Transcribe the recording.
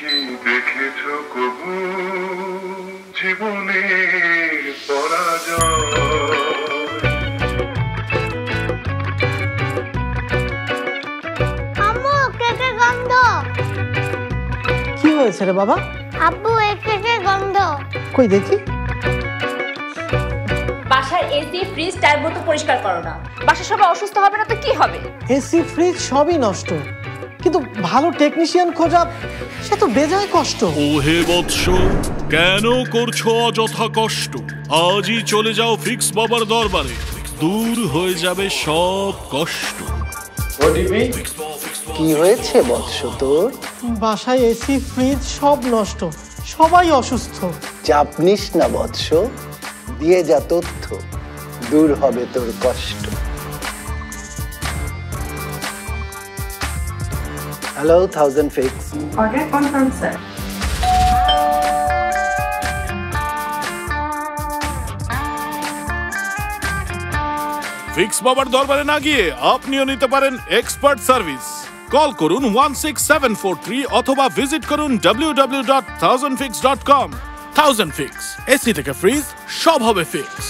কি দেখেছো কবু জীবনে পরাজয়? আম্মু কেকের গন্ধ। কি হয়েছে রে বাবা? আব্বু এই কেকের গন্ধ। কই দেখি। বাসার এসি ফ্রিজ টাইম মতো পরিষ্কার করো না। বাসা সবাই অসুস্থ হবে না তো কি হবে? এসি ফ্রিজ সবই নষ্ট, কিন্তু ভালো টেকনিশিয়ান খোঁজা সে তো বেজায় কষ্ট। ওহে বৎস, কেন করছো অযথা কষ্ট? আজই চলে যাও ফিক্স বাবার দরবারে, দূর হয়ে যাবে সব কষ্ট। কি হয়েছে বৎস তোর? বাসায় এসি ফ্রিজ সব নষ্ট, সবাই অসুস্থ। চাপ নিস না বৎস, দিয়ে যা তথ্য, দূর হবে তোর কষ্ট। Hello, 1000 fix. Order confirmed, sir. Fix বাবার দরবারে না গিয়ে আপনিও নিতে পারেন এক্সপার্ট সার্ভিস। কল করুন 16743 অথবা ভিজিট করুন www.1000fix.com। 1000 ফিক্স, এসি থেকে ফ্রিজ সব হবে ফিক্স।